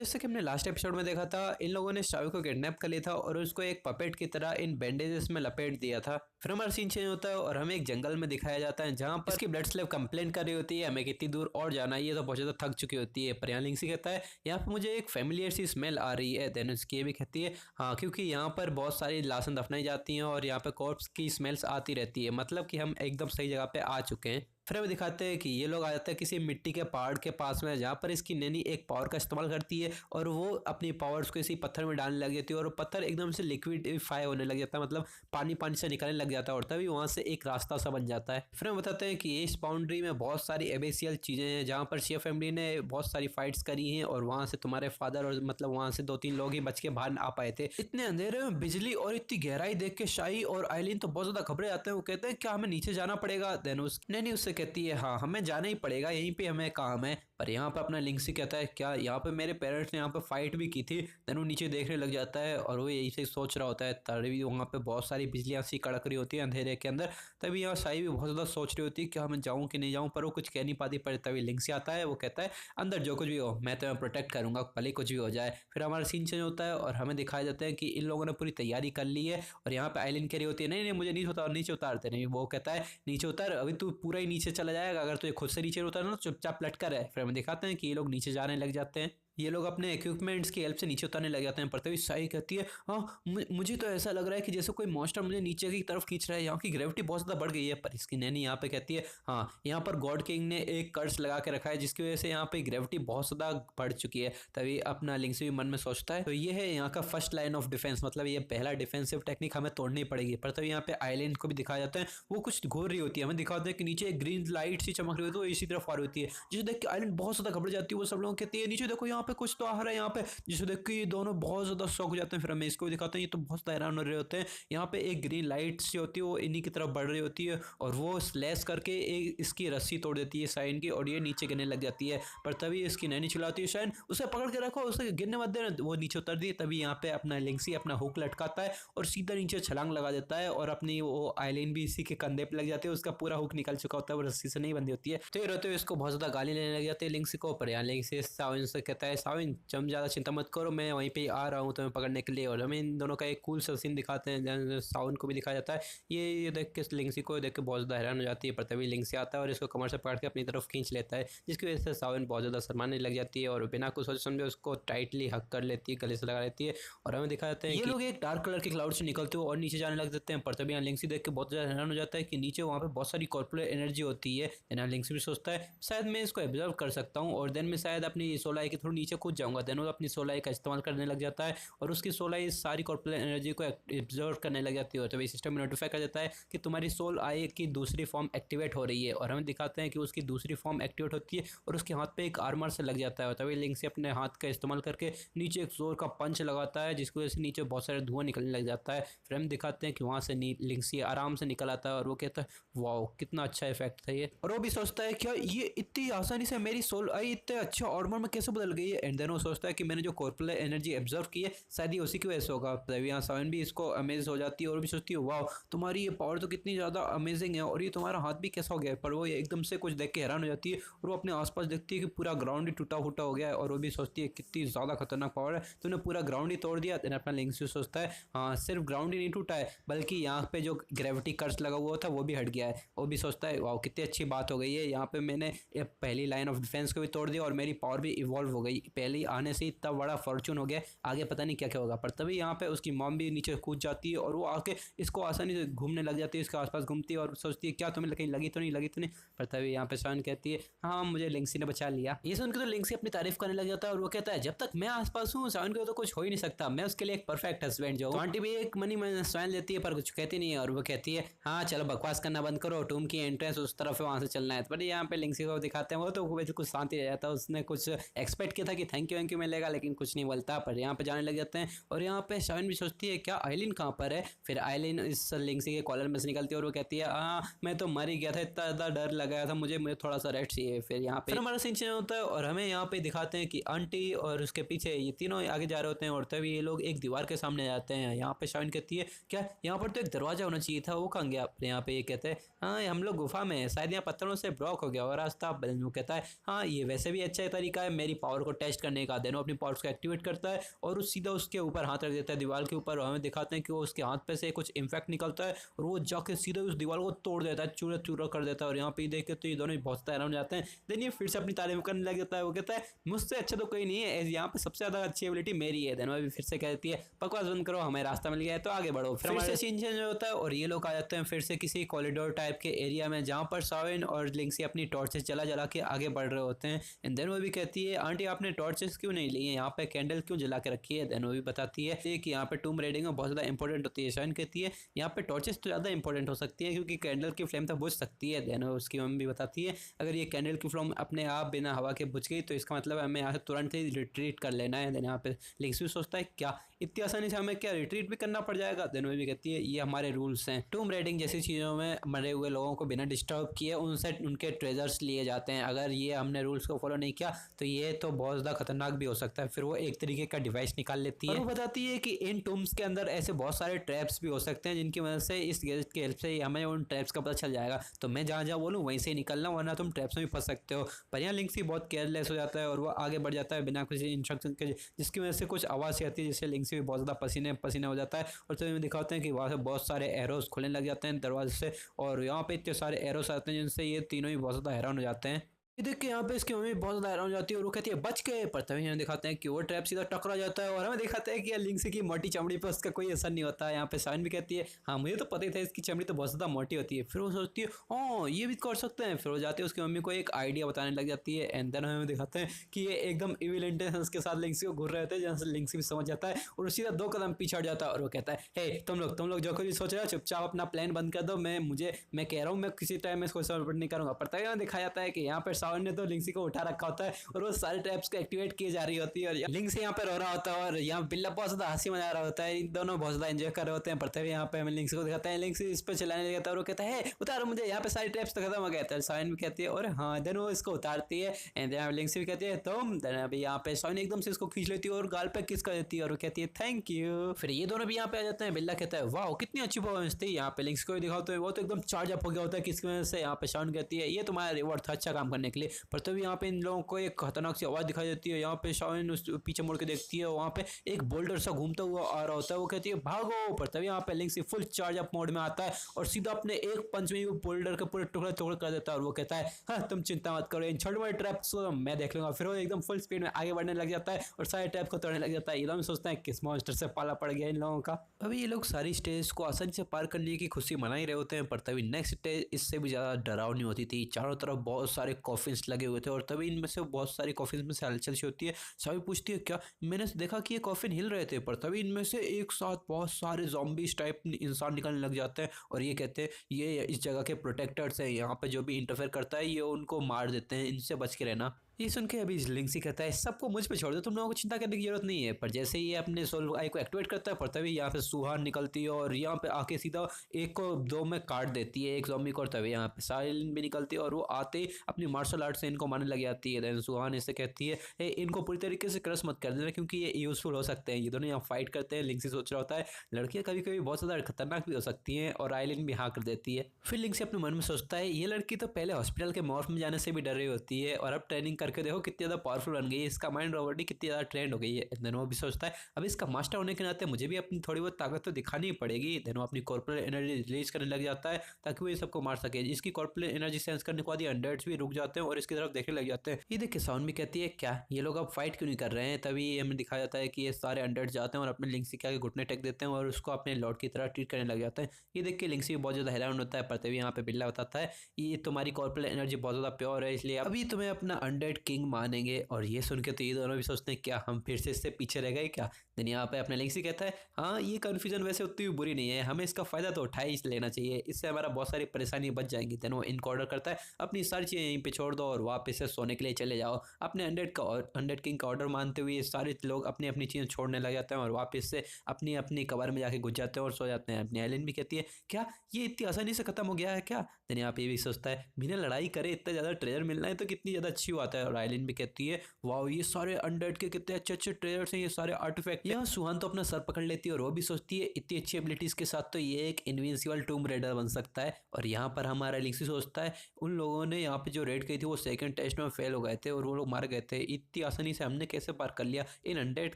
जैसे कि हमने लास्ट एपिसोड में देखा था, इन लोगों ने शावी को किडनैप कर लिया था और उसको एक पपेट की तरह इन बैंडेजेस में लपेट दिया था। फिर हमारा सीन चेंज होता है और हमें एक जंगल में दिखाया जाता है जहां पर इसकी ब्लड स्लेव कंप्लेन कर रही होती है हमें कितनी दूर और जाना है। ये तो बहुत ज्यादा थक चुकी होती है, पर यहाँ लिंक्सी कहता है यहाँ पे मुझे एक फेमिलियर सी स्मेल आ रही है। देन उसकी ये भी कहती है हाँ, क्योंकि यहाँ पर बहुत सारी लाशन दफनाई जाती हैं और यहाँ पे कॉर्प्स की स्मेल्स आती रहती है, मतलब कि हम एकदम सही जगह पे आ चुके हैं। फिर हमें दिखाते हैं कि ये लोग आ जाते हैं किसी मिट्टी के पहाड़ के पास में जहाँ पर इसकी नैनी एक पावर का इस्तेमाल करती है और वो अपनी पावर्स को इसी पत्थर में डालने लग जाती है और वो पत्थर एकदम से लिक्विडिफाई होने लग जाता है, मतलब पानी पानी से निकलने लग जाता है और तभी वहाँ से एक रास्ता सा बन जाता है। फिर हम बताते हैं कि इस बाउंड्री में बहुत सारी एबेसियल चीज़ें हैं जहाँ पर शिया फैमिली ने बहुत सारी फाइट्स करी हैं और वहाँ से तुम्हारे फादर और मतलब वहाँ से 2-3 लोग ही बच के बाहर आ पाए थे। इतने अंधेरे में बिजली और इतनी गहराई देख के शाही और आइलिन तो बहुत ज्यादा घबरे जाते हैं। वो कहते हैं क्या हमें नीचे जाना पड़ेगा? देन उस नैनी उससे कहती है हाँ, हमें जाना ही पड़ेगा, यहीं पे हमें काम है। पर यहाँ पर अपना लिंक्सी कहता है क्या यहाँ पे मेरे पेरेंट्स ने यहाँ पे फाइट भी की थी? देन वो नीचे देखने लग जाता है और वो यही से सोच रहा होता है, तभी वहाँ पे बहुत सारी बिजलियाँ सी कड़क रही होती है अंधेरे के अंदर। तभी यहाँ साई भी बहुत ज़्यादा सोच रही होती है कि मैं जाऊँ कि नहीं जाऊँ, पर वो कुछ कह नहीं पाती। पर तभी लिंक्सी आता है, वो कहता है अंदर जो कुछ भी हो मैं तुम्हें प्रोटेक्ट करूंगा, भले कुछ भी हो जाए। फिर हमारा सीन चेंज होता है और हमें दिखाया जाता है कि इन लोगों ने पूरी तैयारी कर ली है और यहाँ पे आइलैंड कह रही होती है नहीं नहीं मुझे नीचे उतारते नहीं। वो कहता है नीचे उतर, अभी तू पूरा ही नीचे चला जाएगा, अगर तुझे खुद से नीचे उतरना तो चुपचाप लटका रहे। फिर हमें दिखाते हैं कि ये लोग नीचे जाने लग जाते हैं, ये लोग अपने इक्विपमेंट्स की हेल्प से नीचे उतरने लग जाते हैं। पर तभी साई कहती है हाँ, मुझे तो ऐसा लग रहा है कि जैसे कोई मॉन्स्टर मुझे नीचे की तरफ खींच रहा है, यहाँ की ग्रेविटी बहुत ज़्यादा बढ़ गई है। पर इसकी नैनी यहाँ पे कहती है हाँ, यहाँ पर गॉड किंग ने एक कर्स लगा के रखा है जिसकी वजह से यहाँ पे ग्रेविटी बहुत ज़्यादा बढ़ चुकी है। तभी अपना लिंक्स भी मन में सोचता है तो ये है यहाँ का फर्स्ट लाइन ऑफ डिफेंस, मतलब ये पहला डिफेंसिव टेक्निक हमें तोड़नी पड़ेगी। पर तभी यहाँ पे आइलैंड को भी दिखाया जाता है, वो कुछ घूर रही होती है, हमें दिखाते हैं कि नीचे एक ग्रीन लाइट सी चमक रही होती है, वो इसी तरफ आ रही होती है, जिसे देख के आइलैंड बहुत ज़्यादा घबरा जाती है। वो सब लोग कहती है नीचे देखो यहाँ पे कुछ तो आ रहा है यहाँ पे, जिसे देख के ये दोनों बहुत ज्यादा शौक हो जाते हैं। फिर हमें इसको भी दिखाते हैं, ये तो बहुत हैरान हो रहे होते हैं। यहाँ पे एक ग्रीन लाइट सी होती है, वो इन्हीं की तरफ बढ़ रही होती है और वो स्लैश करके एक इसकी रस्सी तोड़ देती है शाइन की और ये नीचे गिरने लग जाती है। पर तभी इसकी नैनी चिल्लाती है शाइन उसे पकड़ के रखो, उसे गिरने मत देना। वो नीचे उतर दी। तभी यहाँ पे अपना लिंक्सी अपना हुक लटकाता है और सीधा नीचे छलांग लगा देता है और अपनी वो आइलैंड भी इसी के कंधे पे लग जाती है, उसका पूरा हुक निकल चुका होता है, वो रस्सी से नहीं बंधी होती है। तो ये रहते हुए इसको बहुत ज्यादा गाली लेने लग जाते हैं लिंक्सी को। पर यहाँ लिंक्सी साविन से कहता है साविन तुम ज्यादा चिंता मत करो, मैं वहीं पे आ रहा हूँ तुम्हें पकड़ने के लिए। और हमें इन दोनों का एक कूल सा सीन दिखाते हैं, साउंड को भी दिखाया जाता है। ये देख के लिंक्सी को देख के बहुत ज़्यादा हैरान हो जाती है। पर तभी लिंक्सी आता है और इसको कमर से पकड़ के अपनी तरफ खींच लेता है, जिसकी वजह से साउंड बहुत ज़्यादा शर्माने लग जाती है और बिना कुछ सोच समझे उसको टाइटली हक कर लेती है, गले से लगा लेती है। और हमें दिखा जाता है ये लोग एक डार्क कलर के क्लाउड से निकलते हुए और नीचे जाने लग जाते हैं। पर तभी यहाँ लिंक्सी देख के बहुत ज़्यादा हैरान हो जाता है कि नीचे वहाँ पर बहुत सारी कॉर्पोरेट एनर्जी होती है। यहाँ लिंक्सी भी सोचता है शायद मैं इसको ऑब्जर्व कर सकता हूँ और देन मैं शायद अपनी 16 आई के थोड़ा नीचे कूद जाऊँगा। देन वो अपनी 16 आई का इस्तेमाल करने लग जाता है और उसकी 16 इस सारी कॉर्पोरेट एनर्जी को एब्जॉर्व करने लग जाती है। तो वही सिस्टम में नोटिफाई कर देता है कि तुम्हारी सोल आई की दूसरी फॉर्म एक्टिवेट हो रही है। और हमें दिखाते हैं कि उसकी दूसरी फॉर्म एक्टिवेट होती है और उसके हाथ पे एक आर्मर से लग जाता है। तभी लिंक से अपने हाथ का इस्तेमाल करके नीचे एक जोर का पंच लगाता है, जिसकी वजह से नीचे बहुत सारे धुआं निकलने लग जाता है। फिर हम दिखाते हैं कि वहाँ से लिंक्सी आराम से निकल आता है और वो कहता है वाओ कितना अच्छा इफेक्ट था ये। और वो भी सोचता है क्या ये इतनी आसानी से मेरी सोल आई इतने अच्छे आर्मर में कैसे बदल गई है। एंड देन वो सोचता है कि मैंने जो कॉर्पोरेट एनर्जी एब्जॉर्व की है शायद ही उसी की वजह से होगा। तभी यहाँ सावन भी इसको अमेज हो जाती है और भी सोचती है वाह तुम्हारी ये पावर तो कितनी ज़्यादा अमेजिंग है और ये तुम्हारा हाथ भी कैसा हो गया है। पर वो एकदम से कुछ देख के हैरान हो जाती है और वो अपने आसपास देखती है कि पूरा ग्राउंड ही टूटा फूटा हो गया है और वो भी सोचती है कितनी ज़्यादा खतरनाक पावर है, तूने पूरा ग्राउंड ही तोड़ दिया। अपना लिंक्स भी सोचता है हाँ सिर्फ ग्राउंड ही नहीं टूटा है बल्कि यहाँ पे जो ग्रेविटी कर्स लगा हुआ था वो भी हट गया है। वो भी सोचता है वाह कितनी अच्छी बात हो गई है, यहाँ पे मैंने पहली लाइन ऑफ डिफेंस को भी तोड़ दिया और मेरी पावर भी इवॉल्व हो गई, पहले आने से इतना बड़ा फॉर्चून हो गया, आगे पता नहीं क्या क्या होगा। पर तभी यहाँ पे उसकी मॉम भी नीचे कूद जाती है और वो आके इसको आसानी से घूमने लग जाती है, इसके आसपास घूमती है और सोचती है क्या तुम्हें कहीं लगी तो नहीं। पर तभी यहाँ पे शान कहती है हाँ मुझे लिंक्सी ने बचा लिया। ये सुनकर तो लिंक्सी अपनी तारीफ करने लग जाता है और वो कहता है जब तक मैं आसपास हूँ शान को तो कुछ हो ही नहीं सकता, मैं उसके लिए एक परफेक्ट हस्बैंड जो। आंटी भी एक मनी स्वाइन लेती है पर कुछ कहती नहीं है और वो कहती है हाँ चलो बकवास करना बंद करो, टूम की एंट्रेंस उस तरफ है वहां से चलना है। पर यहाँ पे लिंक्सी को दिखाते हैं वो तो कुछ शांति रह जाता है, उसने कुछ एक्सपेक्ट किया था कि थैंक यू मिलेगा लेकिन कुछ नहीं बोलता। पर यहाँ पे जाने लग जाते हैं और यहाँ पे शाइन भी सोचती है क्या आइलिन कहाँ पर है। फिर आइलिन इस लिंक्सी के कॉलर में से निकलती है और वो कहती है हाँ मैं तो मर ही गया था, इतना ज़्यादा डर लगा था मुझे थोड़ा सा रेस्ट चाहिए। फिर यहाँ पे हमारा सीन चेंज होता है और हमें यहाँ पे दिखाते हैं कि आंटी और उसके पीछे ये तीनों आगे जा रहे होते हैं और तभी ये लोग एक दीवार के सामने जाते हैं। यहाँ पे शाइन कहती है क्या यहाँ पर तो एक दरवाजा होना चाहिए था, वो कहाँ गया। यहाँ पे ये कहते हैं हाँ हम लोग गुफा में है, शायद यहाँ पत्थरों से ब्लॉक हो गया और रास्ता। वो कहता है हाँ ये वैसे भी अच्छा तरीका है मेरी पावर को टेस्ट करने का। देन वो अपनी पावर्स को एक्टिवेट करता है और उस सीधा उसके ऊपर हाथ रख देता है दीवार के ऊपर। हमें दिखाते हैं कि वो उसके हाथ पे से कुछ इन्फेक्ट निकलता है और वो जाके सीधा उस दीवार को तोड़ देता है, चूरा चूरा कर देता है। और यहाँ पे देख के तो ये दोनों बहुत ज़्यादा हैरान हो जाते हैं। देन ये फिर से अपनी तारीफ करने लग जाता है। वो कहता है मुझसे अच्छा तो कोई नहीं है, यहाँ पे सबसे ज़्यादा अच्छी एबिलिटी मेरी है। देन वो भी फिर से कहती है बकवास बंद करो, हमें रास्ता मिल गया है तो आगे बढ़ो। फिर हमारे सीन चेंज होता है और ये लोग आ जाते हैं फिर से किसी कॉरिडोर टाइप के एरिया में, जहाँ पर साविन और लिंक्सी अपनी टॉर्चेस जला जला के आगे बढ़ रहे होते हैं। एंड देन वो भी कहती है आंटी आपने टॉर्चेस क्यों नहीं ली है, यहाँ पे कैंडल क्यों जला के रखी है। देन वो भी बताती है कि यहाँ पे टूम रेडिंग में बहुत ज़्यादा इंपॉर्टेंट होती है। शाइन कहती है यहाँ पे टॉर्चेस तो ज़्यादा इंपॉर्टेंट हो सकती है क्योंकि कैंडल की फ्लेम तो बुझ सकती है। देन उसकी मम्मी भी बताती है अगर ये कैंडल की फ्लेम अपने आप बिना हवा के बुझ गई तो इसका मतलब हमें यहाँ से तुरंत ही रिट्रीट कर लेना है। देन यहाँ पे लिंक्स भी सोचता है क्या इतनी आसानी से हमें क्या रिट्रीट भी करना पड़ जाएगा। देन वो भी कहती है ये हमारे रूल्स हैं, टूम रेडिंग जैसी चीज़ों में मरे हुए लोगों को बिना डिस्टर्ब किए उनसे उनके ट्रेजर्स लिए जाते हैं। अगर ये हमने रूल्स को फॉलो नहीं किया तो ये तो बहुत ज़्यादा खतरनाक भी हो सकता है। फिर वो एक तरीके का डिवाइस निकाल लेती है और वो बताती है कि इन टूम्स के अंदर ऐसे बहुत सारे ट्रैप्स भी हो सकते हैं जिनकी वजह से इस गैजेट की हेल्प से हमें उन ट्रैप्स का पता चल जाएगा। तो मैं जहाँ जहाँ बोलूँ वहीं से निकलना, वरना तुम ट्रैप्स में भी फंस सकते हो। पर यहाँ लिंक्स भी बहुत केयरलेस हो जाता है और वो आगे बढ़ जाता है बिना किसी इंस्ट्रक्शन के, जिसकी वजह से कुछ आवाज़ सी आती है जिससे लिंक्स भी बहुत ज़्यादा पसीने पसीने हो जाता है। और तो में दिखाते हैं कि वहाँ से बहुत सारे एरोस खुलने लग जाते हैं दरवाजे से और यहाँ पे इतने सारे एरोस आते हैं जिनसे ये तीनों ही बहुत ज़्यादा हैरान हो जाते हैं। ये देख के यहाँ पे इसकी मम्मी बहुत ज़्यादा हैरान हो जाती है और वो कहती है बच गए। पर तभी यहाँ दिखाते हैं कि वो ट्रैप सीधा टकरा जाता है और हमें दिखाते हैं कि लिंक्सी की मोटी चमड़ी पर उसका कोई असर नहीं होता है। यहाँ पे साइन भी कहती है हाँ मुझे तो पता ही था इसकी चमड़ी तो बहुत ज़्यादा मोटी होती है। फिर वो सोचती है हाँ ये भी कर सकते हैं। फिर वो जाती है उसकी मम्मी को एक आइडिया बताने लग जाती है। एंड देन हमें दिखाते हैं कि ये एकदम इविल इंटेंशंस के साथ लिंक्सी को घूर रहे थे, जहाँ से लिंक्सी भी समझ जाता है और सीधा 2 कदम पीछे हट जाता है और वो कहता है हे तुम लोग जो कुछ सोच रहे हो चुपचाप अपना प्लान बंद कर दो। मैं कह रहा हूँ मैं किसी टाइम में इसको सपोर्ट नहीं करूँगा। पर तभी यहाँ दिखाया जाता है कि यहाँ पर सावन ने तो लिंक्सी को उठा रखा होता है और वो सारे ट्रैप्स को एक्टिवेट किए जा रही होती है और लिंक्सी यहाँ पे रो रहा होता है और यहाँ बिल्ला बहुत ज्यादा हंसी मजा रहा होता है। इन दोनों बहुत ज्यादा एंजॉय कर रहे होते हैं। पर तभी यहाँ पे हमें लिंक्सी को दिखाता है, लिंक्सी इस पे चलाने लगता है और वो कहता है उतारो मुझे, यहाँ पे सारे ट्रैप्स तो खत्म हो गए। तो साइन भी कहती है और हाँ देन वो इसको उतारती है। एंड देन लिंक्सी भी कहती है तुम। देन अभी यहाँ पे साइन एकदम से इसको खींच लेती है और गाल पे किस कर देती है और वो कहती है थैंक यू। फिर ये दोनों भी यहाँ पे आ जाते हैं। बिल्ला कहता है वाह कितनी अच्छी परफॉर्मेंस थी। यहाँ पे लिंक्स को दिखाते हैं वो तो एकदम चार्ज अप हो गया होता है किसकी वजह से। यहाँ पे साउंड कहती है ये तुम्हारा रिवॉर्ड था अच्छा काम करने के लिए। पर तभी यहाँ पे इन लोगों को एक खतरनाक सी आवाज दिखाई देती है। यहाँ पे शाइन उस पीछे मुड़ के देखती है, वहाँ पे एक बोल्डर सा घूमता हुआ आ रहा होता है। वो कहती है भागो। पर तभी यहाँ पे लिंक्सी फुल चार्ज अप मोड में आता है और सीधा अपने एक पंच में बोल्डर के पूरे टुकड़े टुकड़े कर देता है और वो कहता है हाँ तुम चिंता मत करो, इन छोटे मोटे ट्रैप्स को मैं देख लूंगा। फिर वो एकदम फुल स्पीड में आगे बढ़ने लग जाता है और सारे ट्रैप को तोड़ने लग जाता है। एकदम सोचता है किस मॉन्स्टर से पाला पड़ गया इन लोगों का। अभी ये लोग सारी स्टेज को आसानी से पार करने की खुशी मना ही रहे होते हैं। पर तभी नेक्स्ट स्टेज इससे भी ज़्यादा डरावनी होती थी। चारों तरफ बहुत सारे कॉफिन्स लगे हुए थे और तभी इनमें से बहुत सारी कॉफिन्स में से हलचल सी होती है। सभी पूछती है क्या, मैंने देखा कि ये कॉफिन हिल रहे थे। पर तभी इनमें से एक साथ बहुत सारे ज़ॉम्बीज टाइप इंसान निकलने लग जाते हैं और ये कहते हैं ये इस जगह के प्रोटेक्टर्स हैं, यहाँ पे जो भी इंटरफेयर करता है ये उनको मार देते हैं, इनसे बच के रहना। ये सुन के अभी लिंक्सी कहता है सबको मुझ पे छोड़ दो, तुम लोगों को चिंता करने की जरूरत नहीं है। पर जैसे ही ये अपने सोल आई को एक्टिवेट करता है पर तभी यहाँ पे सुहान निकलती है और यहाँ पे आके सीधा एक को 2 में काट देती है एक ज़ॉम्बी को। और तभी यहाँ पे साइलिन भी निकलती है और वो आते ही अपनी मार्शल आर्ट से इनको मारने लग जाती है। देन सुहान इससे कहती है इनको पूरी तरीके से क्रश मत कर देना क्योंकि ये यूजफुल हो सकते हैं। ये दोनों यहाँ फाइट करते हैं। लिंक्सी सोच रहा होता है लड़कियाँ कभी कभी बहुत ज़्यादा खतरनाक भी हो सकती हैं और आइलिन भी हाँ कर देती है। फिर लिंक्सी अपने मन में सोचता है ये लड़की तो पहले हॉस्पिटल के मॉर्फ में जाने से भी डर रही होती है और अब ट्रेनिंग करके देखो कितनी ज़्यादा पावरफुल बन गई है, इसका माइंड रोबोट कितनी ज़्यादा ट्रेंड हो गई है। देन वो भी सोचता है अब इसका मास्टर होने के नाते मुझे भी अपनी थोड़ी बहुत ताकत तो दिखानी ही पड़ेगी। देन वो अपनी कॉर्पोरल एनर्जी रिलीज करने लग जाता है ताकि वो ये सबको मार सके। इसकी कॉर्पोरल एनर्जी सेंस करने के बाद ये अनडेड्स भी रुक जाते हैं और इसकी तरफ देखने लग जाते हैं। ये देख के साउंड भी कहती है क्या ये लोग अब फाइट क्यों नहीं कर रहे हैं। तभी हमें दिखाया जाता है कि ये सारे अनडेड्स जाते हैं और अपने लिंक्सी के आगे घुटने टेक देते हैं और उसको अपने लॉर्ड की तरह ट्रीट करने लग जाते हैं। ये देख के लिंक्सी भी बहुत ज़्यादा हैरान होता है। पर तभी यहाँ पे बिल्ला बताता है ये तुम्हारी कॉर्पोरल एनर्जी बहुत ज़्यादा प्योर है इसलिए अभी तुम्हें अपना अनडेड किंग मानेंगे। और ये सुन के तो ये दोनों भी सोचते हैं क्या हम फिर से इससे पीछे रह गए क्या। देन यहाँ पे अपने लिंक्सी कहता है हाँ ये कन्फ्यूजन वैसे उतनी भी बुरी नहीं है, हमें इसका फ़ायदा तो उठा ही लेना चाहिए, इससे हमारा बहुत सारी परेशानी बच जाएंगी। देन वो इनको ऑर्डर करता है अपनी सारी चीज़ें यहीं पे छोड़ दो और वापस से सोने के लिए चले जाओ। अपने अनडेड किंग का ऑर्डर मानते हुए सारे लोग अपनी अपनी चीज़ें छोड़ने लग जाते हैं और वापस से अपनी अपनी कबर में जाके घुस जाते हैं और सो जाते हैं। अपनी आइलिन भी कहती है क्या ये इतनी आसानी से खत्म हो गया है क्या। देन यहाँ पे ये भी सोचता है बिना लड़ाई करे इतना ज़्यादा ट्रेजर मिलना है तो कितनी ज़्यादा अच्छी बात है। और आइलिन भी कहती है वाओ ये सारे अनडेड के कितने अच्छे अच्छे ट्रेलर्स हैं, ये सारे आर्टिफैक्ट। यहाँ सुहान तो अपना सर पकड़ लेती है और वो भी सोचती है इतनी अच्छी एबिलिटीज के साथ तो ये एक इनविंसिबल टूम रेडर बन सकता है। और यहाँ पर हमारा लिक्सी सोचता है उन लोगों ने यहाँ पे जो रेड की थी वो सेकंड टेस्ट में फेल हो गए थे और वो लोग मार गए थे, इतनी आसानी से हमने कैसे पार कर लिया, इन अनडेड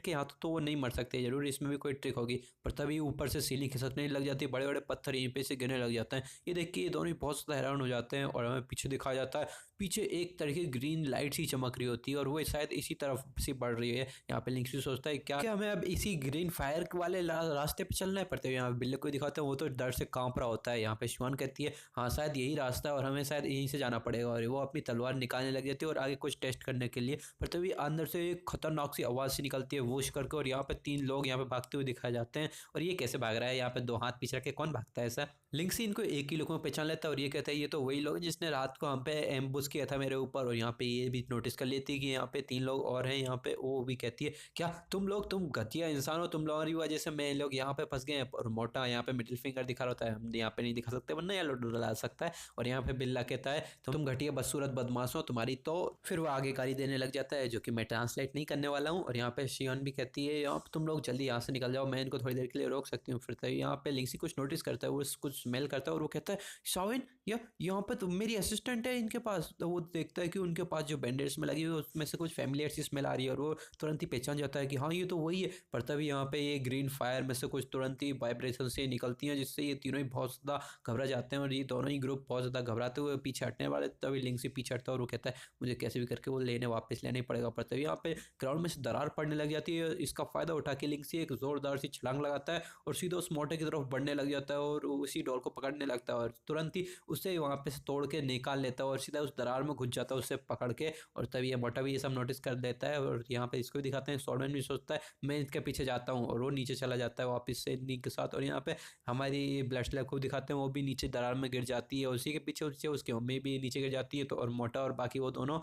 के हाथ तो वो नहीं मर सकते, जरूर इसमें भी कोई ट्रिक होगी। पर तभी ऊपर से सीलिंग खिसकने लग जाती है, बड़े बड़े पत्थर यहीं पे से गिरने लग जाते हैं। ये देख के ये दोनों ही बहुत ज़्यादा हैरान हो जाते हैं और हमें पीछे दिखाया जाता है, पीछे एक तरह की ग्रीन लाइट सी चमक रही होती है और वो शायद इसी तरफ से बढ़ रही है। यहाँ पे लिंक्स भी सोचता है क्या हमें अब इसी ग्रीन फायर वाले रास्ते पे चलना है, पर तभी यहाँ बिल्ले को दिखाते हैं वो तो डर से कांप रहा होता है। यहाँ पे शिवान कहती है हाँ शायद यही रास्ता है और हमें शायद यहीं से जाना पड़ेगा, और वो अपनी तलवार निकालने लग जाती है और आगे कुछ टेस्ट करने के लिए। पर तभी अंदर से एक खतरनाक सी आवाज़ सी निकलती है वोश करके, और यहाँ पे 3 लोग यहाँ पे भागते हुए दिखाए जाते हैं। और ये कैसे भाग रहा है, यहाँ पे 2 हाथ पीछे रख के कौन भागता है ऐसा। लिंक्सी इनको एक ही लोग में पहचान लेता है और ये कहता है ये तो वही लोग जिसने रात को हम पे एम्बुश किया था मेरे ऊपर। और यहाँ पे ये भी नोटिस कर लेती है कि यहाँ पे 3 लोग और हैं यहाँ पे। वो भी कहती है क्या तुम घटिया इंसान हो, तुम लोगों की वजह से मैं लोग यहाँ पे फंस गए हैं। और मोटा यहाँ पे मिडिल फिंगर दिखा रहा होता है, हम यहाँ पे नहीं दिखा सकते वरना ये लोग डरा सकता है। और यहाँ पे बिल्ला कहता है तुम घटिया बदसूरत बदमाश हो तुम्हारी तो। फिर वो आगे गाली देने लग जाता है जो कि मैं ट्रांसलेट नहीं करने वाला हूँ। और यहाँ पे शियोन भी कहती है यहाँ तुम लोग जल्दी यहाँ से निकल जाओ, मैं इनको थोड़ी देर के लिए रोक सकती हूँ। फिर यहाँ पे लिंक्सी कुछ नोटिस करता है, वो कुछ स्मेल करता है और वो कहता है शाविन यहाँ पे तो मेरी असिस्टेंट है इनके पास। तो वो देखता है कि उनके पास जो बैंडेज में लगी हुई है उसमें से कुछ फैमिलियर सी स्मेल आ रही है और वो तुरंत ही पहचान जाता है कि हाँ ये तो वही है। पर तभी यहाँ पे ये ग्रीन फायर में से कुछ तुरंत ही वाइब्रेशन से निकलती हैं जिससे ये तीनों ही बहुत ज़्यादा घबरा जाते हैं और ये दोनों ही ग्रुप बहुत ज़्यादा घबराते हुए पीछे हटने वाले। तभी लिंक से पीछे हटता है और वो कहता है मुझे कैसे भी करके वो वापस लेने पड़ेगा। पर तभी यहाँ पे ग्राउंड में से दरार पड़ने लग जाती है, इसका फायदा उठा के लिंक से एक जोरदार सी छलांग लगाता है और सीधा उस मोटे की तरफ बढ़ने लग जाता है और उसी डॉल को पकड़ने लगता है और तुरंत ही उसे वहाँ पे तोड़ के निकाल लेता है और सीधा उस दरार में घुस जाता है उससे पकड़ के। और तभी ये मोटा भी ये सब नोटिस कर देता है और यहाँ पे इसको भी दिखाते हैं। सॉर्डमैन भी सोचता है मैं इसके पीछे जाता हूँ और वो नीचे चला जाता है वापस से नीक के साथ। और यहाँ पे हमारी ब्लड स्लैब को दिखाते हैं, वो भी नीचे दरार में गिर जाती है और उसी के पीछे उसकी मम्मी भी नीचे गिर जाती है। तो और मोटा और बाकी वो दोनों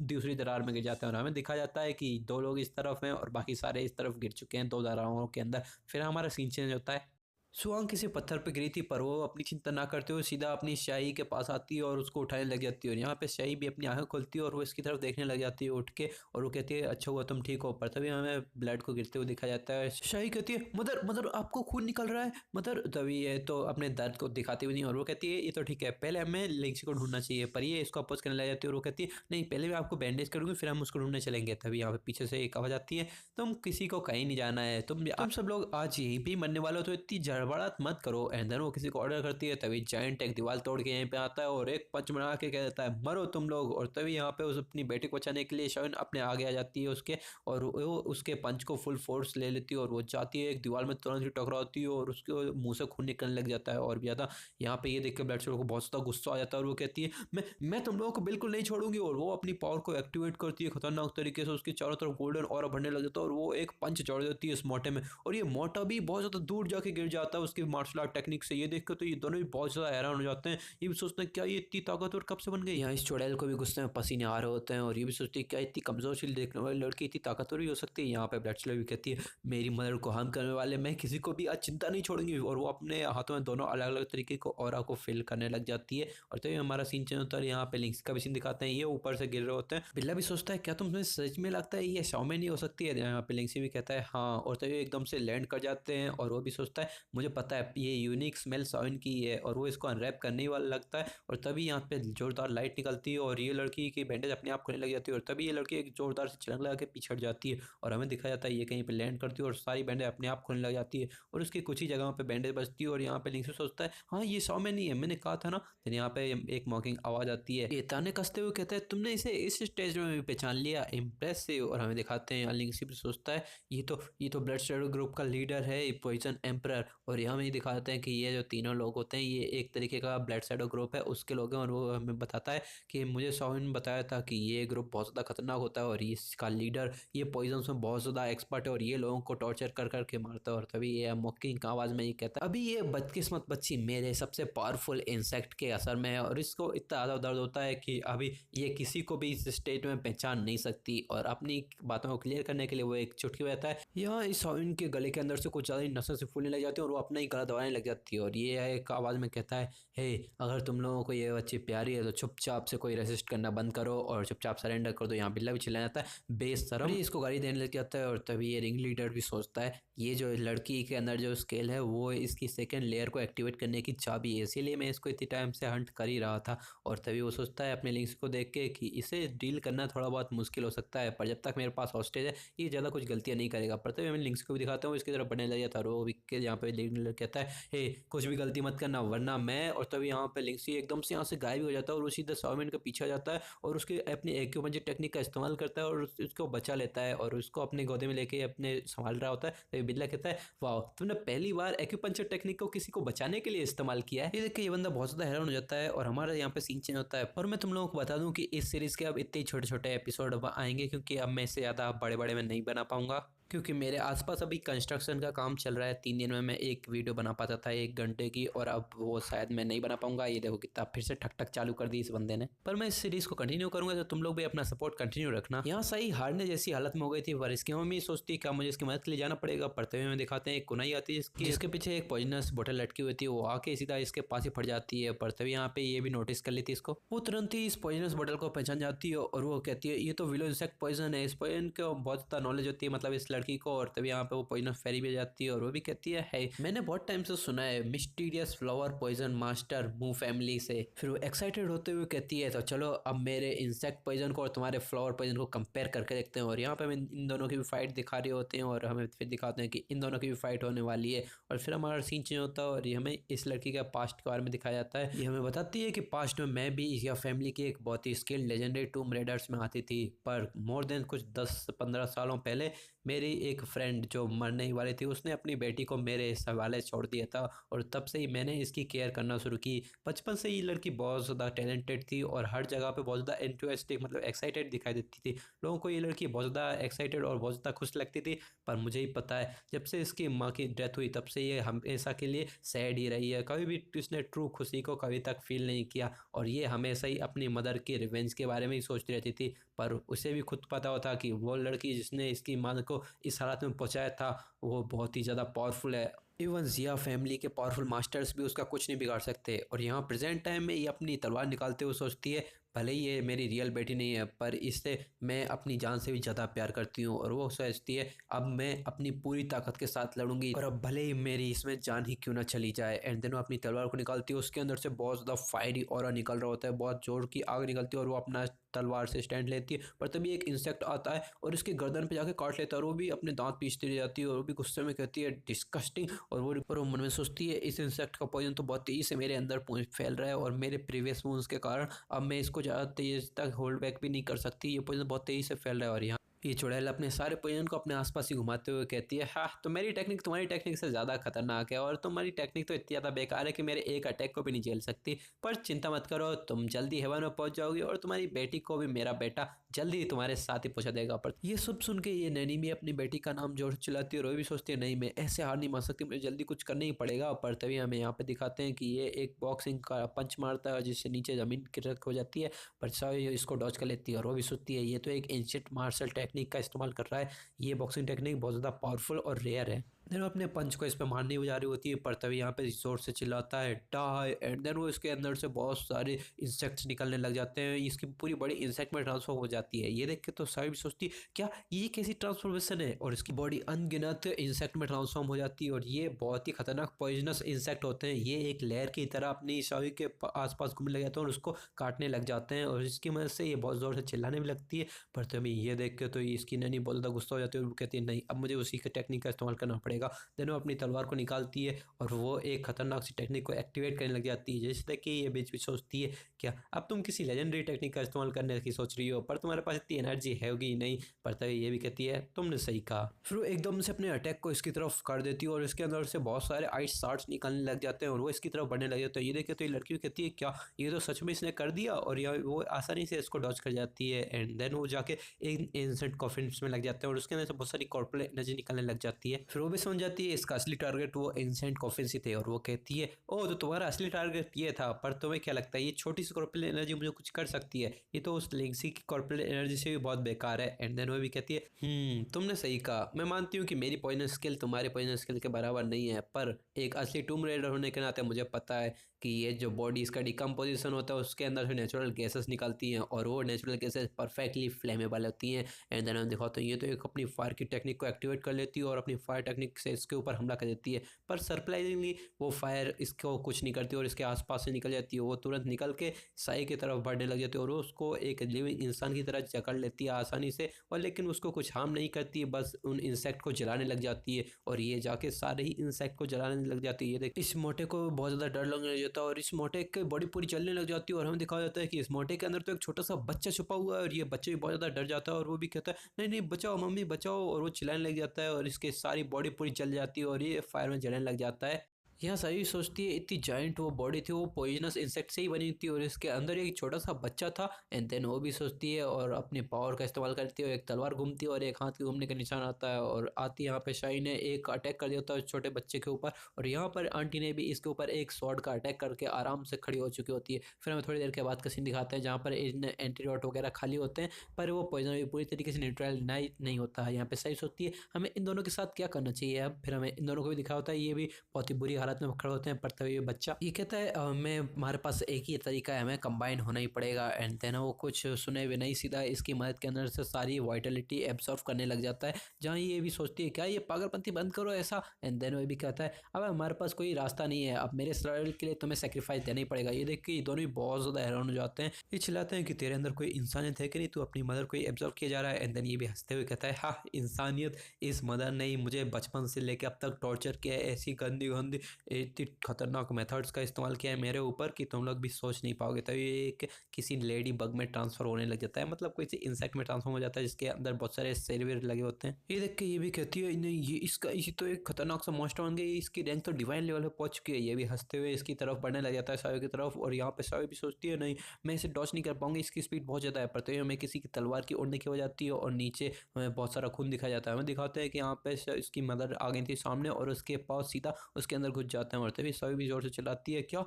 दूसरी दरार में गिर जाते हैं और हमें दिखा जाता है कि 2 लोग इस तरफ हैं और बाकी सारे इस तरफ गिर चुके हैं 2 दरारों के अंदर। फिर हमारा सीन चेंज होता है। सुआंग किसी पत्थर पर गिरी थी पर वो अपनी चिंता ना करते हुए सीधा अपनी शाही के पास आती है और उसको उठाने लग जाती है। और यहाँ पे शाही भी अपनी आंखें खोलती है और वो इसकी तरफ देखने लग जाती है उठ के और वो कहती है अच्छा हुआ तुम ठीक हो। पर तभी हमें ब्लड को गिरते हुए दिखा जाता है। शाही कहती है मदर मदर आपको खून निकल रहा है मदर। तभी ये तो अपने दर्द को दिखाती हुई नहीं और वो कहती है ये तो ठीक है पहले हमें लिंक्सी को ढूंढना चाहिए। पर ये इसको अपोज करने लग जाती है और वो कहती है नहीं पहले मैं आपको बैंडेज करूँगी फिर हम उसको ढूंढने चलेंगे। तभी यहाँ पे पीछे से एक आवाज आती है तुम किसी को कहीं नहीं जाना है, तुम सब लोग आज यहीं पे मरने वाले हो तो इतनी जड़बड़ाहट मत करो। एंड देन वो किसी को ऑर्डर करती है। तभी जायंट एक दीवार तोड़ के यहीं पे आता है और एक पंच बना के कह देता है मरो तुम लोग। और तभी यहाँ पे उस अपनी बेटी को बचाने के लिए शाइन अपने आगे आ जाती है उसके और वो उसके पंच को फुल फोर्स ले लेती है और वो जाती है एक दीवार में तुरंत ही टकराती है और उसके मुंह से खून निकलने लग जाता है और भी ज़्यादा। यहाँ पे ये देख के ब्लड को बहुत ज़्यादा गुस्सा आ जाता है और वो कहती है मैं तुम लोगों को बिल्कुल नहीं छोड़ूंगी। और वो अपनी पावर को एक्टिवेट करती है खतरनाक तरीके से, उसके चारों तरफ गोल्डन ऑरा भरने लग जाता है और वो एक पंच जोड़ देती है इस मोटे में और ये मोटा भी बहुत ज़्यादा दूर जाके गिर जाता है उसकी मार्शल आर्ट टेक्निक से। ये देख कर तो ये दोनों भी बहुत ज़्यादा हैरान हो जाते हैं, ये भी सोचते हैं क्या ये इतनी ताकतवर कब से बन गई। यहाँ इस चुड़ैल को भी गुस्से में पसीने आ रहे होते हैं और ये भी सोचती है क्या इतनी कमजोर शील देखने वाली लड़की इतनी ताकतवर भी हो सकती है। यहाँ पे ब्लड स्लेव भी कहती है मेरी मदर को हार्म करने वाले मैं किसी को भी आज चिंता नहीं छोड़ूंगी। और वो अपने हाथों में दोनों अलग अलग तरीके को ऑरा को फिल करने लग जाती है। और तभी हमारा सीन चेंज होता है, यहाँ पे लिंक्स का भी सीन दिखाते हैं, ये ऊपर से गिर रहे होते हैं। बिल्ला भी सोचता है क्या तुम्हें सच में लगता है ये शाओमेन नहीं हो सकती है। यहाँ पे लिंक्सी भी कहता है हाँ। और तभी एकदम से लैंड कर जाते हैं और वो भी सोचता है मुझे पता है ये यूनिक स्मेल शाओमेन की है और वो इसको अनरैप करने वाला लगता है। और तभी यहाँ पे जोरदार लाइट निकलती है और ये लड़की की बैंडेज अपने आप खुलने लग जाती है और तभी ये लड़की एक जोरदार से छलांग लगा के पीछे हट जाती है और हमें दिखाया जाता है ये कहीं पे लैंड करती है और सारी बैंडेज अपने आप खुलने लग जाती है और उसकी कुछ ही जगहों पे बैंडेज बचती है। और यहाँ पे लिंक्स सोचता है हाँ ये शाओमेन नहीं है, मैंने कहा था ना। फिर यहाँ पे एक मॉकिंग आवाज आती है, ये ताने कसते हुए कहता है तुमने इसे इस स्टेज में भी पहचान लिया, इम्प्रेसिव। और हमें दिखाते हैं लिंक्स भी सोचता है ये तो ब्लड शेडो ग्रुप का लीडर है पॉइजन एम्परर। और यहाँ में दिखाते हैं कि ये जो तीनों लोग होते हैं ये एक तरीके का ब्लड शेडो ग्रुप है उसके लोग हैं। और वो हमें बताता है कि मुझे शाओमेन ने बताया था कि ये ग्रुप बहुत ज़्यादा खतरनाक होता है और इसका लीडर ये पॉइजन में बहुत ज़्यादा एक्सपर्ट है और ये लोगों को टॉर्चर कर करके मारता है। और तभी ये मॉकिंग आवाज़ में ये कहता है अभी ये बदकिस्मत बच्ची मेरे सबसे पावरफुल इंसेक्ट के असर में है और इसको इतना ज़्यादा दर्द होता है कि अभी ये किसी को भी इस स्टेट में पहचान नहीं सकती। और अपनी बातों को क्लियर करने के लिए वो एक चुटकी बजाता है। यहाँ इस शाओमेन के गले के अंदर से कुछ ज़्यादा ही नसें से फूलने लग जाती है और वो वो अपना ही गला दबाने लग जाती है और ये एक आवाज़ में कहता है, हे अगर तुम लोगों को ये बच्ची प्यारी है तो चुपचाप से कोई रेसिस्ट करना बंद करो और चुपचाप सरेंडर कर दो। यहाँ बिल्ला भी चिल्ला जाता है बेशरम, इसको गाली देने लग जाता है और तभी ये रिंग लीडर भी सोचता है ये जो लड़की के अंदर जो स्केल है वो इसकी सेकंड लेयर को एक्टिवेट करने की चाबी है, इसीलिए मैं इसको इतनी टाइम से हंट कर ही रहा था। और तभी वो सोचता है अपने लिंक्स को देख के कि इसे डील करना थोड़ा बहुत मुश्किल हो सकता है, पर जब तक मेरे पास हॉस्टेज है ये ज़्यादा कुछ गलतियाँ नहीं करेगा। पर तभी मैं लिंक्स को भी दिखाता हूँ इसकी तरफ बढ़ने लग जाता है और वो विक के यहाँ पे लिंक कहता है हे कुछ भी गलती मत करना वरना मैं। और तभी यहाँ पे लिंक्स एकदम से यहाँ से गायब हो जाता है और वो सीधा साउमिन के पीछे जाता है और उसके अपनी एक्यूपंचर टेक्निक का इस्तेमाल करता है और उसको बचा लेता है और उसको अपने गोदे में लेके अपने संभाल रहा होता है। तभी बिल्ला कहता है वाह तुमने पहली बार एक्यूपंचर टेक्निक को किसी को बचाने के लिए इस्तेमाल किया है। ये देख के ये बंदा बहुत ज्यादा हैरान हो जाता है और हमारा यहाँ पे सीन चेंज होता है। और मैं तुम लोगों को बता दूं कि इस सीरीज के अब इतने छोटे छोटे एपिसोड अब आएंगे क्योंकि अब मैं इससे ज्यादा बड़े बड़े में नहीं बना पाऊंगा क्योंकि मेरे आसपास अभी कंस्ट्रक्शन का काम चल रहा है। 3 दिन में मैं एक वीडियो बना पाता था 1 घंटे की और अब वो शायद मैं नहीं बना पाऊंगा। ये देखो कितना फिर से ठक ठक चालू कर दी इस बंदे ने। पर मैं इस सीरीज को कंटिन्यू करूंगा तो तुम लोग भी अपना सपोर्ट कंटिन्यू रखना। यहाँ सही हारने जैसी हालत में हो गई थी पर इसकी मम्मी सोचती क्या मुझे इसकी मदद के लिए जाना पड़ेगा। पढ़ते हुए में दिखाते हैं एक कुनाई आती है जिसके पीछे एक पॉइजनस बोतल लटकी हुई थी, वो आके सीधा इसके पास ही फट जाती है। पर तभी यहाँ पे ये भी नोटिस कर लेती है इसको, वो तुरंत ही इस पॉइजनस बोतल को पहचान जाती है और वो कहती है ये तो विलो इंसेक्ट पॉइजन है। इस पॉइजन को बहुत ज्यादा नॉलेज होती है मतलब इस लड़की को। और तभी यहाँ पे वो पॉइजनस फेरी भी जाती है और वो भी कहती है hey, मैंने बहुत टाइम से सुना है मिस्टीरियस फ्लावर पॉइजन मास्टर मू फैमिली से। फिर वो एक्साइटेड होते हुए कहती है तो चलो अब मेरे इंसेक्ट पॉइजन को और तुम्हारे फ्लावर पॉइजन को कंपेयर करके देखते हैं। और यहाँ पे हमें इन दोनों की भी फाइट दिखा रहे होते हैं और हमें फिर दिखाते हैं कि इन दोनों की भी फाइट होने वाली है। और फिर हमारा सीन चेंज होता है और ये हमें इस लड़की का पास्ट के बारे में दिखाया जाता है। ये हमें बताती है कि पास्ट में मैं भी या फैमिली की एक बहुत ही स्किल्ड लेजेंडरी टूम रेडर्स में आती थी, पर मोर देन कुछ 10-15 सालों पहले मेरी एक फ्रेंड जो मरने ही वाली थी उसने अपनी बेटी को मेरे हवाले छोड़ दिया था और तब से ही मैंने इसकी केयर करना शुरू की। बचपन से ये लड़की बहुत ज़्यादा टैलेंटेड थी और हर जगह पे बहुत ज़्यादा एंथुसियास्टिक मतलब एक्साइटेड दिखाई देती थी। लोगों को ये लड़की बहुत ज़्यादा एक्साइटेड और बहुत ज़्यादा खुश लगती थी। पर मुझे ही पता है जब से इसकी माँ की डेथ हुई तब से ये हमेशा के लिए सैड ही रही है। कभी भी इसने ट्रू खुशी को कभी तक फील नहीं किया और ये हमेशा ही अपनी मदर की रिवेंज के बारे में ही सोचती रहती थी। पर उसे भी खुद पता होता कि वो लड़की जिसने इसकी माँ को इस हालत में पहुंचाया था वो बहुत ही ज़्यादा पावरफुल है। इवन जिया फैमिली के पावरफुल मास्टर्स भी उसका कुछ नहीं बिगाड़ सकते। और यहाँ प्रेजेंट टाइम में ये अपनी तलवार निकालते हुए सोचती है भले ही ये मेरी रियल बेटी नहीं है पर इससे मैं अपनी जान से भी ज़्यादा प्यार करती हूँ। और वो सोचती है अब मैं अपनी पूरी ताकत के साथ लड़ूंगी और अब भले ही मेरी इसमें जान ही क्यों ना चली जाए। एंड देन वो अपनी तलवार को निकालती है, उसके अंदर से बहुत ज़्यादा फायरी ऑरा निकल रहा होता है, बहुत जोर की आग निकलती है और वो अपना तलवार से स्टैंड लेती है। पर तभी एक इंसेक्ट आता है और इसके गर्दन पे जाके काट लेता है और वो भी अपने दांत पीसती रह जाती है और वो भी गुस्से में कहती है डिस्कस्टिंग। और वो मन में सोचती है इस इंसेक्ट का पॉइजन तो बहुत तेज़ी से मेरे अंदर फैल रहा है और मेरे प्रीवियस वूंड्स के कारण अब मैं इसको ज़्यादा तेज तक होल्ड बैक भी नहीं कर सकती, ये पॉइजन बहुत तेज़ी से फैल रहा है। और यहाँ ये चुड़ैल अपने सारे पॉइजन को अपने आसपास ही घुमाते हुए कहती है हाँ तो मेरी टेक्निक तुम्हारी टेक्निक से ज़्यादा खतरनाक है और तुम्हारी टेक्निक तो इतनी ज़्यादा बेकार है कि मेरे एक अटैक को भी नहीं झेल सकती। पर चिंता मत करो तुम जल्दी हेवन में पहुंच जाओगी और तुम्हारी बेटी को भी मेरा बेटा जल्दी तुम्हारे साथ ही पहुंचा देगा। पर ये सब सुन के ये नैनी भी अपनी बेटी का नाम जोर चिल्लाती है और वो भी सोचती है नहीं मैं ऐसे हार नहीं मान सकती, मुझे जल्दी कुछ करना ही पड़ेगा। पर तभी हमें यहाँ पे दिखाते हैं कि ये एक बॉक्सिंग का पंच मारता है जिससे नीचे ज़मीन गिरक हो जाती है पर सावी इसको डॉज कर लेती है और वो भी सोचती है ये तो एक एंशिएंट मार्शल टेक्निक का इस्तेमाल कर रहा है, ये बॉक्सिंग टेक्निक बहुत ज़्यादा पावरफुल और रेयर है। देन वो अपने पंच को इस पर मारने जा रही होती है पर तभी यहाँ पे जोर से चिल्लाता है डाई एंड देन वो इसके अंदर से बहुत सारे इंसेक्ट्स निकलने लग जाते हैं, इसकी पूरी बॉडी इंसेक्ट में ट्रांसफॉर्म हो जाती है। ये देख के तो सारी भी सोचती क्या ये कैसी ट्रांसफॉर्मेशन है और इसकी बॉडी अनगिनत इंसेक्ट में ट्रांसफॉर्म हो जाती है और ये बहुत ही खतरनाक पॉइजनस इंसेक्ट होते हैं। ये एक लेयर की तरह अपनी शावी के आसपास घूमने लग जाते हैं और उसको काटने लग जाते हैं और इसकी मदद से ये बहुत ज़ोर से चिल्लाने भी लगती है। पर तभी ये देख के तो इसकी नैनी बहुत ज़्यादा गुस्सा हो जाती है और वो कहती है नहीं अब मुझे उसी के टेक्निक का इस्तेमाल करना पड़ेगा। देन वो अपनी तलवार को निकालती है और वो एक खतरनाक सी टेक्निक को एक्टिवेट करने लग जाती है जिससे कि ये बीच बीच सोचती है क्या अब तुम किसी लेजेंडरी टेक्निक का इस्तेमाल करने की सोच रही हो पर तुम्हारे पास इतनी एनर्जी है होगी नहीं। पर तभी ये भी कहती है तुमने सही कहा। फिर वो एकदम से अपने अटैक को इसकी तरफ कर देती है और इसके अंदर से बहुत सारे आइस शार्ट्स निकलने लग जाते हैं और वो इसकी तरफ बढ़ने लग जाते हैं। ये देखे तो ये लड़की कहती है क्या ये तो सच में इसने कर दिया और यह वो आसानी से इसको डॉज कर जाती है। एंड देन वो जाके एक इंसेंट कॉफिन में लग जाते हैं और उसके अंदर से बहुत सारी कॉर्पोरेट एनर्जी निकलने लग जाती है। फिर वो भी समझ जाती है इसका असली टारगेट वो एंसेंट कॉफिन थे और वो कहती है ओह तो तुम्हारा असली टारगेट ये था, पर तुम्हें क्या लगता है ये छोटी सी कॉर्पोरेट एनर्जी मुझे कुछ कर सकती है? ये तो उस लेगसी की कॉर्पोरेट एनर्जी से भी बहुत बेकार है। एंड देन वो भी कहती है तुमने सही कहा, मैं मानती हूँ कि मेरी पॉइजन स्किल तुम्हारी पॉइजन स्किल के बराबर नहीं है, पर एक असली टूम रेडर होने के नाते मुझे पता है कि ये जो बॉडी इसका डिकम्पोजिशन होता है उसके अंदर से नेचुरल गैसेस निकलती हैं और वो नेचुरल गैसेस परफेक्टली फ्लेमेबल होती हैं। एंड देन हम दिखाते हैं ये तो एक अपनी फायर की टेक्निक को एक्टिवेट कर लेती है और अपनी फायर टेक्निक से इसके ऊपर हमला कर देती है, पर सरप्राइजिंगली वो फायर इसको कुछ नहीं करती और इसके आसपास से निकल जाती है। वो तुरंत निकल के साई की तरफ बढ़ने लग जाती है और वो उसको एक लिविंग इंसान की तरह जकड़ लेती है आसानी से, और लेकिन उसको कुछ हार्म नहीं करती है, बस उन इंसेक्ट को जलाने लग जाती है और ये जाके सारे ही इंसेक्ट को जलाने लग जाती है। ये देख इस मोटे को बहुत ज़्यादा डर लगने लग जाता है और इस मोटे की बॉडी पूरी जलने लग जाती है और हमें दिखाया जाता है कि इस मोटे के अंदर तो एक छोटा सा बच्चा छुपा हुआ है और ये बच्चे भी बहुत ज़्यादा डर जाता है और वो भी कहता है नहीं नहीं बचाओ मम्मी बचाओ, और वो चिल्लाने लग जाता है और इसके सारी बॉडी पूरी जल जाती है और ये फायर में जलने लग जाता है। यहाँ सभी सोचती है इतनी जाइंट वो बॉडी थी वो पॉइजनस इंसेक्ट से ही बनी थी और इसके अंदर एक छोटा सा बच्चा था। एंड देन वो भी सोचती है और अपने पावर का इस्तेमाल करती है, एक तलवार घूमती है और एक हाथ के घूमने का निशान आता है और आती है यहाँ पे शाही ने एक अटैक कर दिया होता है उस छोटे बच्चे के ऊपर, और यहाँ पर आंटी ने भी इसके ऊपर एक स्वॉर्ड का अटैक करके आराम से खड़ी हो चुकी होती है। फिर हमें थोड़ी देर के बाद का सीन दिखाते हैं जहाँ पर इन एंटीडोट वगैरह खाली होते हैं, पर वो पॉइजन भी पूरी तरीके से न्यूट्रल नहीं होता है। यहाँ पे सही सोचती है हमें इन दोनों के साथ क्या करना चाहिए। अब फिर हमें इन दोनों को भी दिखा होता है, ये भी बहुत ही बुरी हालत में खड़े होते हैं, पर तभी ये बच्चा ये कहता है मैं हमारे पास एक ही तरीका है, हमें कंबाइन होना ही पड़ेगा। एंड देन वो कुछ सुने हुए नहीं सीधा इसकी मदद के अंदर से सारी वाइटलिटी एब्सॉर्ब करने लग जाता है, जहाँ ये भी सोचती है क्या ये पागलपंती बंद करो ऐसा। एंड देन वो भी कहता है अब हमारे पास कोई रास्ता नहीं है, अब मेरे सर्वाइवल के लिए तुम्हें सेक्रीफाइस देना ही पड़ेगा। ये देख के ये दोनों ही बहुत ज़्यादा हैरान हो जाते हैं, ये चिल्लाते हैं कि तेरे अंदर कोई इंसानियत है कि नहीं, तू अपनी मदर को ही एब्जॉर्व किया जा रहा है। एंड देन ये भी हंसते हुए कहता है हाँ इंसानियत, इस मदर ने ही मुझे बचपन से लेकर अब तक टॉर्चर किया है, ऐसी गंदी गंदी इतनी खतरनाक मेथड्स का इस्तेमाल किया है मेरे ऊपर कि तुम लोग भी सोच नहीं पाओगे। तभी ये एक किसी लेडी बग में ट्रांसफर होने लग जाता है, मतलब किसी इंसेक्ट में ट्रांसफर हो जाता है जिसके अंदर बहुत सारे सेल वेल लगे होते हैं। ये देख के ये भी कहती है नहीं ये इसका इसी तो एक खतरनाक सा मॉन्स्टर बन गई, इसकी रैंक तो डिवाइन लेवल पे पहुंच चुकी है। ये भी हंसते हुए इसकी तरफ बढ़ने लग जाता है सायो की तरफ, और यहाँ पे सायो भी सोचती है नहीं मैं इसे डॉच नहीं कर पाऊंगी, इसकी स्पीड बहुत ज़्यादा है। पर तो हमें किसी की तलवार की उड़ने की हो जाती है और नीचे हमें बहुत सारा खून दिखाया जाता है। हमें दिखाते हैं कि यहाँ पे इसकी मदर आ गई थी सामने और उसके पास सीधा उसके अंदर घुस जाते हैं, और तभी सायो भी जोर से चिल्लाती है क्या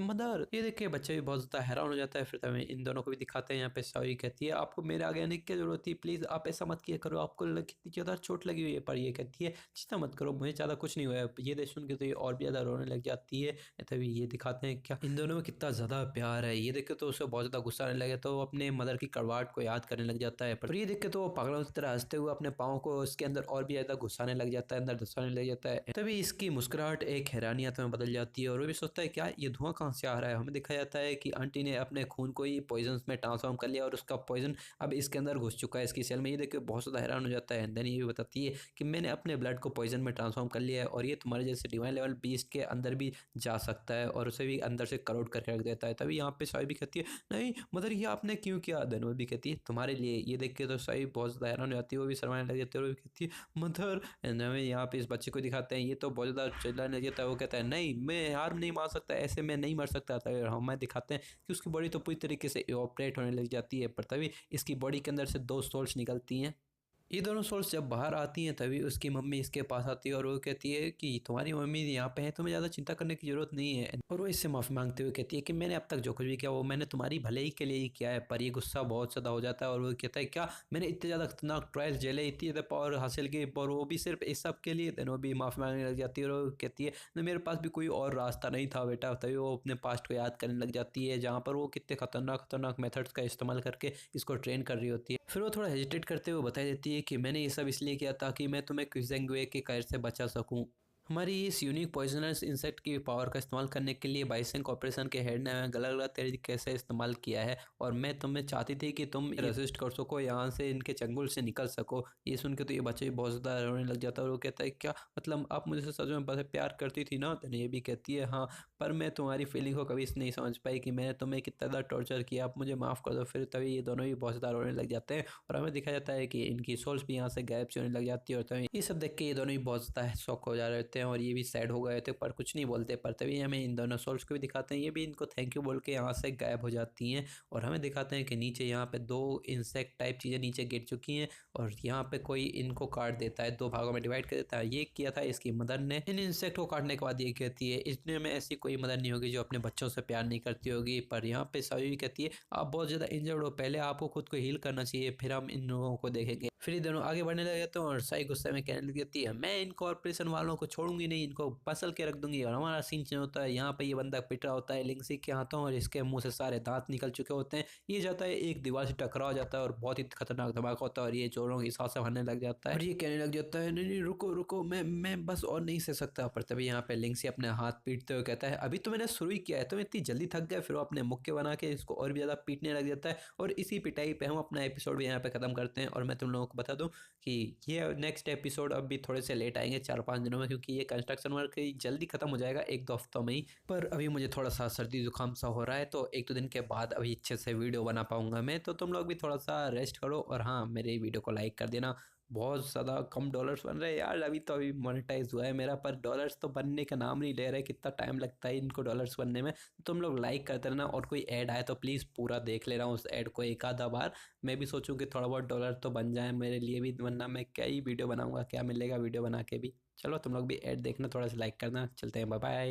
मदर। ये देख के बच्चे भी बहुत ज़्यादा हैरान हो जाता है। फिर हमें इन दोनों को भी दिखाते हैं, यहाँ पे सायो कहती है आपको मेरे आगे आने की क्या जरूरत थी, प्लीज़ आप ऐसा मत किया करो, आपको कितनी ज़्यादा चोट लगी हुई है। पर ये कहती है चिंता मत करो मुझे ज़्यादा कुछ नहीं हुआ है। ये देख सुन के तो ये और भी ज़्यादा रोने लग जाती है। तभी ये दिखाते हैं क्या इन दोनों में कितना ज़्यादा प्यार है। ये देख के तो उसे बहुत ज़्यादा गुस्सा आने लगे तो वो अपने मदर की कड़वाहट को याद करने लग जाता है, पर ये देख के तो वो पागलों की तरह हंसते हुए अपने पाँव को उसके अंदर और भी ज़्यादा घुसाने लग जाता है, अंदर घुसाने लग जाता है। तभी इसकी मुस्कुराहट एक हैरानियत में बदल जाती है और वो भी सोचता है क्या ये धुआं कहाँ से आ रहा है। हमें दिखाया जाता है कि आंटी ने अपने खून को ही पॉइजन में ट्रांसफॉर्म कर लिया और उसका पॉइजन अब इसके अंदर घुस चुका है इसकी सेल में। ये देख के बहुत ज़्यादा हैरान हो जाता है। देन ये भी बताती है कि मैंने अपने ब्लड को पॉइजन में ट्रांसफॉर्म कर लिया है और ये तुम्हारे जैसे डिवाइन लेवल बीस्ट के अंदर भी जा सकता है और उसे भी अंदर से करोड करके रख देता है। तभी यहाँ पे साई भी कहती है नहीं मदर ये आपने क्यों किया। देन वो भी कहती है तुम्हारे लिए। ये देख के तो साई बहुत ज़्यादा हैरान हो जाती है, वो भी शर्माने लग जाती है और वो भी कहती है मदर। एंड हमें यहाँ पे इस बच्चे को दिखाते हैं, ये तो बहुत ज़्यादा चिल्लाने लग जाता है। वो कहता है नहीं मैं हार नहीं मार सकता, ऐसे में नहीं मर सकता था। हमें दिखाते हैं कि उसकी बॉडी तो पूरी तरीके से ऑपरेट होने लग जाती है, पर तभी इसकी बॉडी के अंदर से दो सोल्स निकलती हैं। ये दोनों सोल्स जब बाहर आती हैं तभी उसकी मम्मी इसके पास आती है और वो कहती है कि तुम्हारी मम्मी यहाँ पे है, तुम्हें ज़्यादा चिंता करने की ज़रूरत नहीं है। और वो इससे माफ़ी मांगते हुए कहती है कि मैंने अब तक जो कुछ भी किया वो मैंने तुम्हारी भले ही के लिए ही किया है। पर ये गुस्सा बहुत ज़्यादा हो जाता है और वो कहता है क्या मैंने इतने ज़्यादा खतरनाक ट्रायल्स झेले, इतनी ज़्यादा पावर हासिल की और वो भी सिर्फ इस सब के लिए। देन वो भी माफ़ी मांगने लग जाती है और वो कहती है नहीं मेरे पास भी कोई और रास्ता नहीं था बेटा। तभी वो अपने पास्ट को याद करने लग जाती है जहाँ पर वो कितने खतरनाक मेथड्स का इस्तेमाल करके इसको ट्रेन कर रही होती है। फिर वो थोड़ा हेजिटेट करते हुए बता देती है कि मैंने ये सब इसलिए किया ताकि मैं तुम्हें क्विज़ेंगवे के कहर से बचा सकूं। हमारी इस यूनिक पॉइजनस इंसेक्ट की पावर का इस्तेमाल करने के लिए बाइसन कॉर्पोरेशन के हेड ने अलग अलग तरीके से इस्तेमाल किया है और मैं तुम्हें चाहती थी कि तुम रेसिस्ट कर सको, यहाँ से इनके चंगुल से निकल सको। ये सुन के तो ये बच्चे भी बहुत ज़्यादा रोने लग जाता है और वो कहता है क्या मतलब आप मुझे सच में बस प्यार करती थी ना। तो ये भी कहती है हाँ, पर मैं तुम्हारी फीलिंग को कभी नहीं समझ पाई कि मैंने तुम्हें कितना ज़्यादा टॉर्चर किया, आप मुझे माफ़ कर दो। फिर तभी ये दोनों भी बहुत ज़्यादा रोने लग जाते हैं और हमें दिखाया जाता है कि इनकी सोल्स भी यहाँ से गायब से होने लग जाती है। और तभी ये सब देख के ये दोनों ही बहुत ज़्यादा शौक हो जा रहे होते हैं और ये भी सैड हो गए थे पर कुछ नहीं बोलते। पर तभी हमें इन दोनों सोल्स को भी दिखाते हैं, ये भी इनको थैंक यू बोल के यहाँ से गायब हो जाती हैं और हमें दिखाते हैं कि नीचे यहाँ पे 2 इंसेक्ट टाइप चीज़ें नीचे गिर चुकी हैं और यहाँ पे कोई इनको काट देता है, 2 भागों में डिवाइड कर देता है। ये किया था इसकी मदर ने। इन इंसेक्ट को काटने के बाद ये कहती है इस दुनिया में ऐसी कोई मदर नहीं होगी जो अपने बच्चों से प्यार नहीं करती होगी। पर यहाँ पे सावी भी कहती है आप बहुत ज़्यादा इंजर्ड हो, पहले आपको खुद को हील करना चाहिए, फिर हम इन लोगों को देखेंगे। फिर ये दोनों आगे बढ़ने लग जाते हैं और साई गुस्से में कहने लग जाती है मैं इन कॉर्पोरेशन वालों को छोड़ूंगी नहीं, इनको पसल के रख दूंगी। और हमारा सीन चेंज होता है, यहाँ पे ये बंदा पिट रहा होता है लिंगसी के हाथों और इसके मुंह से सारे दांत निकल चुके होते हैं। ये जाता है एक दीवार से टकरा जाता है और बहुत ही खतरनाक धमाका होता है और ये जोरों की सांसें भरने लग जाता है और ये कहने लग जाता है नहीं नहीं रुको रुको, मैं बस और नहीं सह सकता। पर तभी यहाँ पे लिंगसी अपने हाथ पीटते हुए कहता है अभी तो मैंने शुरू ही किया है, तुम इतनी जल्दी थक गए। फिर वो अपने मुक्के बना के इसको और भी ज़्यादा पीटने लग जाता है और इसी पिटाई पे हम अपना एपिसोड भी यहाँ पे ख़त्म करते हैं। और मैं तुम लोगों को बता दूं कि ये नेक्स्ट एपिसोड अब भी थोड़े से लेट आएंगे 4-5 दिनों में, क्योंकि ये कंस्ट्रक्शन वर्क जल्दी खत्म हो जाएगा 1-2 हफ्तों में ही। पर अभी मुझे थोड़ा सा सर्दी जुकाम सा हो रहा है तो 1-2 दिन के बाद अभी अच्छे से वीडियो बना पाऊंगा मैं। तो तुम लोग भी थोड़ा सा रेस्ट करो और हाँ मेरे वीडियो को लाइक कर देना। बहुत ज़्यादा कम डॉलर्स बन रहे हैं यार, अभी मोनेटाइज हुआ है मेरा पर डॉलर्स तो बनने का नाम नहीं ले रहे, कितना टाइम लगता है इनको डॉलर्स बनने में। तुम लोग लाइक करते रहना और कोई ऐड आए तो प्लीज़ पूरा देख लेना उस ऐड को एक आधा बार। मैं भी सोचूं कि थोड़ा बहुत डॉलर तो बन जाए मेरे लिए भी, वरना मैं क्या ही वीडियो बनाऊंगा, क्या मिलेगा वीडियो बना के भी। चलो तुम लोग भी ऐड देखना, थोड़ा सा लाइक करना। चलते हैं, बाय बाय।